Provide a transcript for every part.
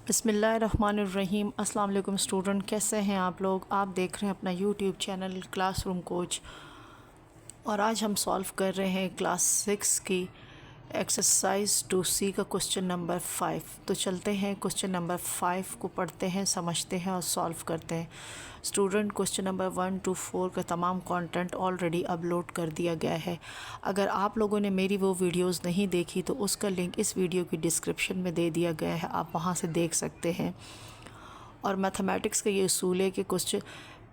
बिस्मिल्लाहिर्रहमानिर्रहीम। अस्सलाम वालेकुम स्टूडेंट, कैसे हैं आप लोग। आप देख रहे हैं अपना यूट्यूब चैनल क्लासरूम कोच और आज हम सॉल्व कर रहे हैं क्लास 6 की एक्सरसाइज 2C का क्वेश्चन नंबर 5। तो चलते हैं क्वेश्चन नंबर 5 को पढ़ते हैं, समझते हैं और सॉल्व करते हैं। स्टूडेंट, क्वेश्चन नंबर 1 to 4 का तमाम कंटेंट ऑलरेडी अपलोड कर दिया गया है। अगर आप लोगों ने मेरी वो वीडियोस नहीं देखी तो उसका लिंक इस वीडियो की डिस्क्रिप्शन में दे दिया गया है, आप वहाँ से देख सकते हैं। और मैथमेटिक्स का ये उसूल है कि क्वेश्चन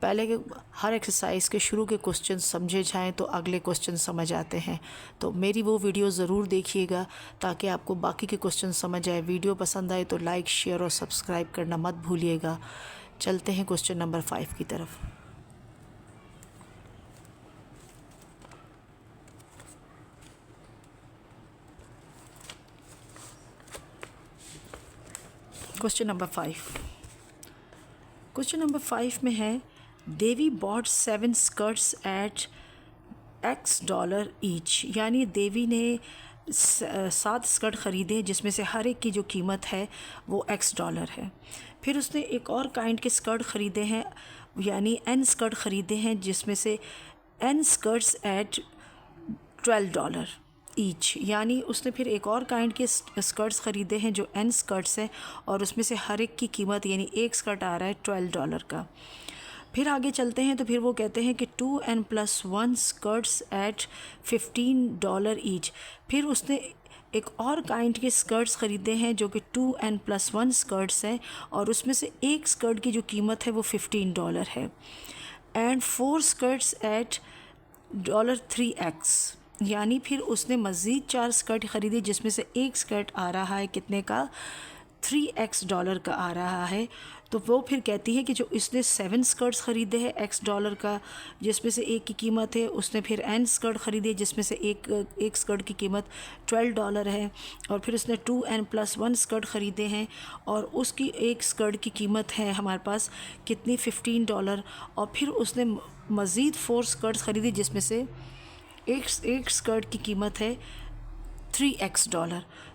पहले के हर एक्सरसाइज के शुरू के क्वेश्चन समझे जाएं तो अगले क्वेश्चन समझ आते हैं। तो मेरी वो वीडियो ज़रूर देखिएगा ताकि आपको बाकी के क्वेश्चन समझ आए। वीडियो पसंद आए तो लाइक, शेयर और सब्सक्राइब करना मत भूलिएगा। चलते हैं क्वेश्चन नंबर 5 की तरफ। Question number 5। क्वेश्चन नंबर 5 में है, Devi bought 7 skirts at $X ईच। यानी देवी ने 7 स्कर्ट ख़रीदे जिसमें से हर एक की जो कीमत है वो $X है। फिर उसने एक और काइंड के स्कर्ट ख़रीदे हैं, यानी N स्कर्ट ख़रीदे हैं जिसमें से N स्कर्ट्स एट $12 ईच। यानी उसने फिर एक और काइंड के स्कर्ट्स ख़रीदे हैं जो N स्कर्ट्स हैं और उसमें से हर एक की कीमत यानी एक स्कर्ट आ रहा है $12 का। फिर आगे चलते हैं तो फिर वो कहते हैं कि 2N+1 स्कर्ट्स एट $15 ईच। फिर उसने एक और काइंड के स्कर्ट्स ख़रीदे हैं जो कि 2N+1 स्कर्ट्स हैं और उसमें से एक स्कर्ट की जो कीमत है वो $15 है। And 4 skirts at $3X। यानी फिर उसने मज़ीद 4 स्कर्ट ख़रीदी जिसमें से एक स्कर्ट आ रहा है कितने का, $3X का आ रहा है। तो वो फिर कहती है कि जो इसने 7 स्कर्ट्स ख़रीदे हैं $X का जिसमें से एक की कीमत है, उसने फिर N स्कर्ट ख़रीदे जिसमें से एक स्कर्ट की कीमत $12 है। और फिर उसने 2N+1 स्कर्ट ख़रीदे हैं और उसकी एक स्कर्ट की कीमत है हमारे पास कितनी, $15। और फिर उसने मज़ीद 4 स्कर्ट्स ख़रीदी जिसमें से एक स्कर्ट की कीमत है $3X।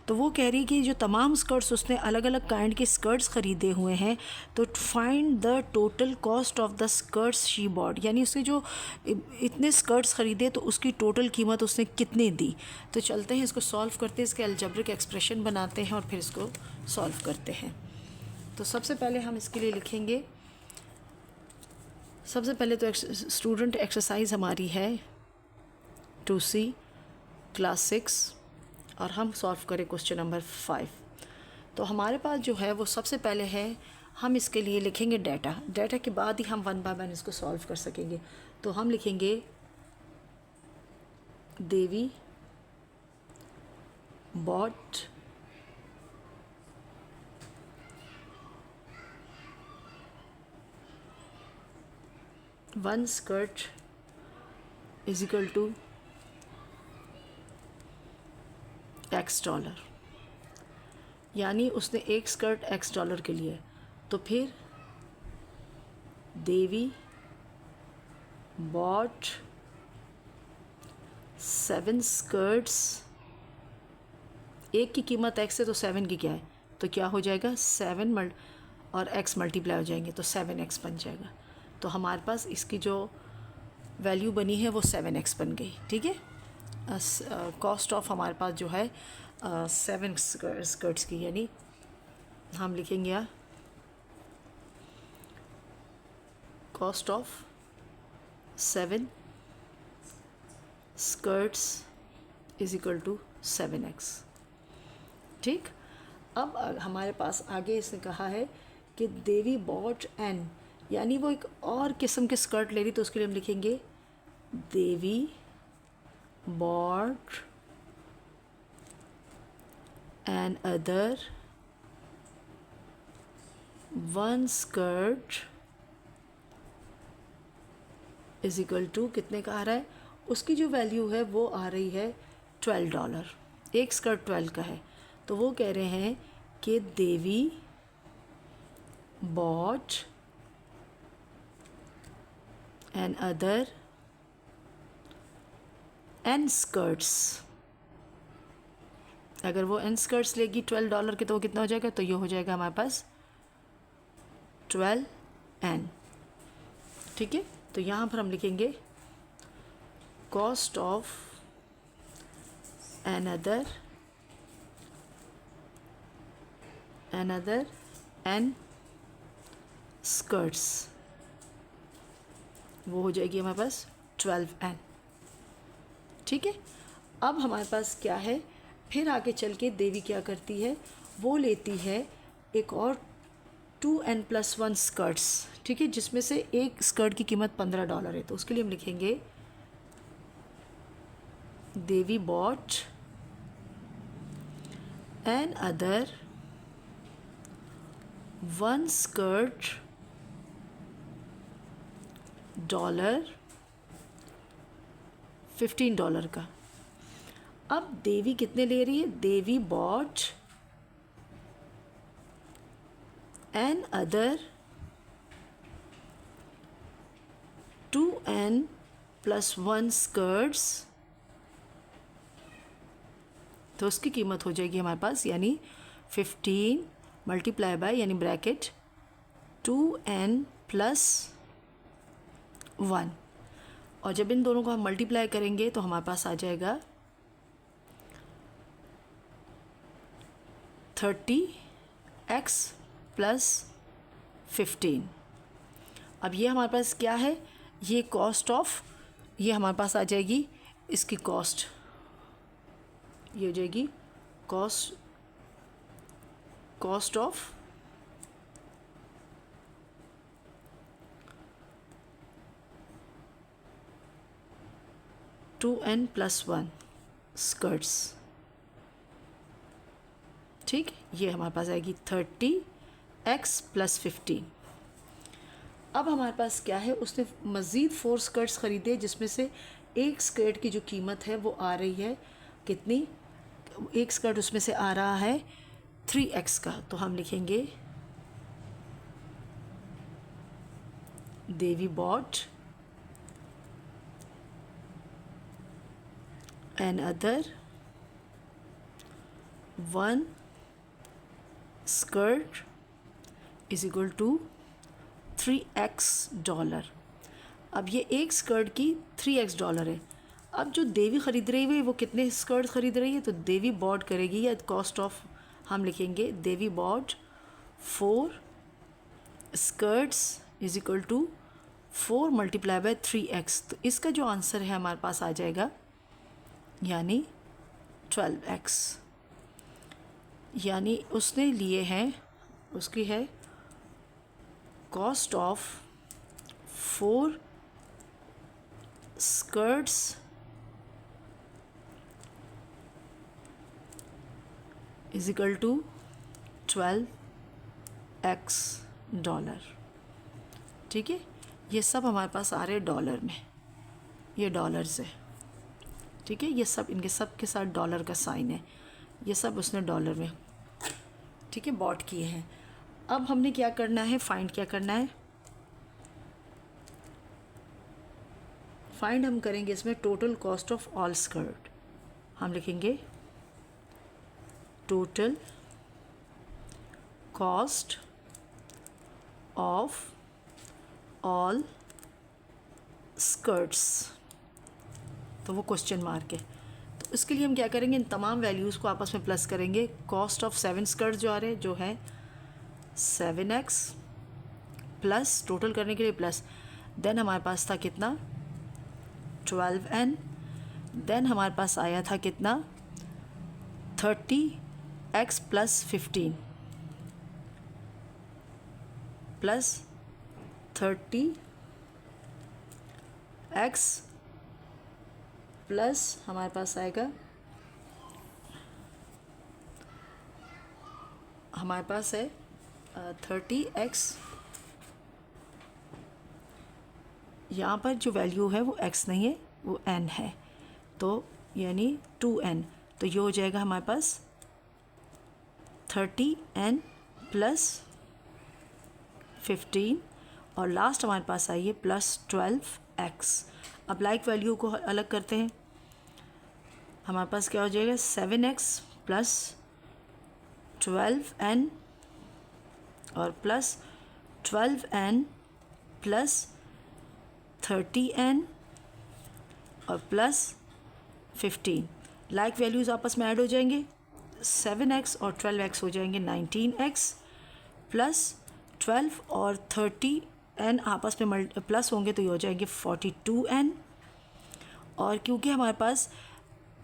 तो वो कह रही है कि जो तमाम स्कर्ट्स उसने अलग अलग काइंड के स्कर्ट्स ख़रीदे हुए हैं तो find the total cost of the skirts she bought. यानी उसने जो इतने स्कर्ट्स ख़रीदे तो उसकी टोटल कीमत उसने कितने दी। तो चलते हैं इसको सॉल्व करते हैं, इसके अलजेब्रिक एक्सप्रेशन बनाते हैं और फिर इसको सॉल्व करते हैं। तो सबसे पहले हम इसके लिए लिखेंगे, सबसे पहले तो स्टूडेंट एक्सरसाइज हमारी है 2C क्लास 6 और हम सॉल्व करें क्वेश्चन नंबर 5। तो हमारे पास जो है वो सबसे पहले है, हम इसके लिए लिखेंगे डाटा के बाद ही हम 1 बाय 1 इसको सॉल्व कर सकेंगे। तो हम लिखेंगे Devi bought one skirt is equal to $X। यानी उसने एक स्कर्ट $X के लिए। तो फिर देवी बॉट 7 स्कर्ट्स, एक की कीमत X है तो 7 की क्या है, तो क्या हो जाएगा 7 और X मल्टीप्लाई हो जाएंगे तो 7X बन जाएगा। तो हमारे पास इसकी जो वैल्यू बनी है वो 7X बन गई। ठीक है, कॉस्ट ऑफ हमारे पास जो है 7 स्कर्ट्स की, यानी हम लिखेंगे यार cost of 7 skirts is equal to 7X। ठीक, अब हमारे पास आगे इसने कहा है कि देवी बॉट N, यानी वो एक और किस्म के स्कर्ट ले रही, तो उसके लिए हम लिखेंगे Devi bought an other 1 skirt is equal to कितने का आ रहा है, उसकी जो वैल्यू है वो आ रही है $12। एक स्कर्ट 12 का है। तो वो कह रहे हैं कि Devi bought another N skirts अगर वो n स्कर्ट्स लेगी $12 के तो वो कितना हो जाएगा, तो ये हो जाएगा हमारे पास 12n। ठीक है, तो यहाँ पर हम लिखेंगे cost of another n skirts, वो हो जाएगी हमारे पास 12n। ठीक है, अब हमारे पास क्या है, फिर आगे चल के देवी क्या करती है, वो लेती है एक और 2n+1 स्कर्ट्स। ठीक है, जिसमें से एक स्कर्ट की कीमत $15 है, तो उसके लिए हम लिखेंगे Devi bought another 1 skirt $15 का। अब देवी कितने ले रही है, Devi bought another 2n+1 skirts, तो उसकी कीमत हो जाएगी हमारे पास यानी 15 मल्टीप्लाई बाय यानी ब्रैकेट 2n+1, और जब इन दोनों को हम मल्टीप्लाई करेंगे तो हमारे पास आ जाएगा 30x+15। अब ये हमारे पास क्या है, ये कॉस्ट ऑफ, ये हमारे पास आ जाएगी इसकी कॉस्ट, ये हो जाएगी कॉस्ट ऑफ (2n+1) स्कर्ट्स। ठीक, ये हमारे पास आएगी 30x+15। अब हमारे पास क्या है, उसने मज़ीद 4 स्कर्ट्स ख़रीदे जिसमें से एक स्कर्ट की जो कीमत है वो आ रही है कितनी, एक स्कर्ट उसमें से आ रहा है 3x का, तो हम लिखेंगे Devi bought another 1 skirt is equal to $3x। अब ये एक स्कर्ट की $3x है। अब जो देवी ख़रीद रही है वो कितने स्कर्ट ख़रीद रही है, तो देवी बॉट करेगी या कॉस्ट ऑफ, हम लिखेंगे Devi bought 4 skirts is equal to 4 multiply by 3x, तो इसका जो आंसर है हमारे पास आ जाएगा यानी 12x। यानी उसने लिए हैं, उसकी है cost of 4 skirts is equal to $12x। ठीक है, ये सब हमारे पास आ रहे हैं डॉलर में, ये डॉलर्स है। ठीक है, ये सब इनके सब के साथ डॉलर का साइन है, ये सब उसने डॉलर में, ठीक है, बॉट किए हैं। अब हमने क्या करना है, फाइंड क्या करना है, फाइंड हम करेंगे इसमें total cost of all skirt. हम लिखेंगे total cost of all skirts, तो वो क्वेश्चन मार्क है। तो इसके लिए हम क्या करेंगे, इन तमाम वैल्यूज़ को आपस में प्लस करेंगे। कॉस्ट ऑफ 7 स्कर्ट्स जो आ रहे हैं जो है 7x प्लस, टोटल करने के लिए प्लस, देन हमारे पास था कितना 12n, देन हमारे पास आया था कितना 30x+15 प्लस 30x प्लस हमारे पास आएगा, हमारे पास है 30x, यहाँ पर जो वैल्यू है वो x नहीं है, वो n है, तो यानी 2n, तो ये हो जाएगा हमारे पास 30n प्लस 15, और लास्ट हमारे पास आई है प्लस 12x। अब लाइक वैल्यू को अलग करते हैं, हमारे पास क्या हो जाएगा 7x प्लस 12n और प्लस 12n प्लस 30n और प्लस 15। लाइक वैल्यूज़ आपस में ऐड हो जाएंगे, 7x और 12x हो जाएंगे 19x, प्लस 12 और 30n आपस में प्लस होंगे तो ये हो जाएंगे 42n। और क्योंकि हमारे पास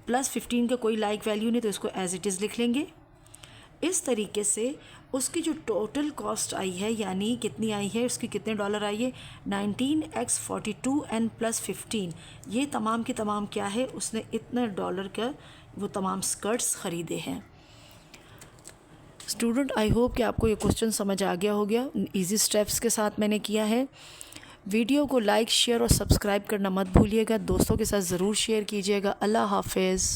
प्लस 15 का कोई लाइक वैल्यू नहीं तो इसको एज इट इज़ लिख लेंगे। इस तरीके से उसकी जो टोटल कॉस्ट आई है, यानी कितनी आई है, उसकी कितने डॉलर आई है, 19x 42n प्लस 15, ये तमाम की तमाम क्या है, उसने इतने डॉलर का वो तमाम स्कर्ट्स ख़रीदे हैं। स्टूडेंट, आई होप कि आपको ये क्वेश्चन समझ आ गया होगा। इजी स्टेप्स के साथ मैंने किया है। वीडियो को लाइक, शेयर और सब्सक्राइब करना मत भूलिएगा। दोस्तों के साथ ज़रूर शेयर कीजिएगा। अल्लाह हाफ़िज़।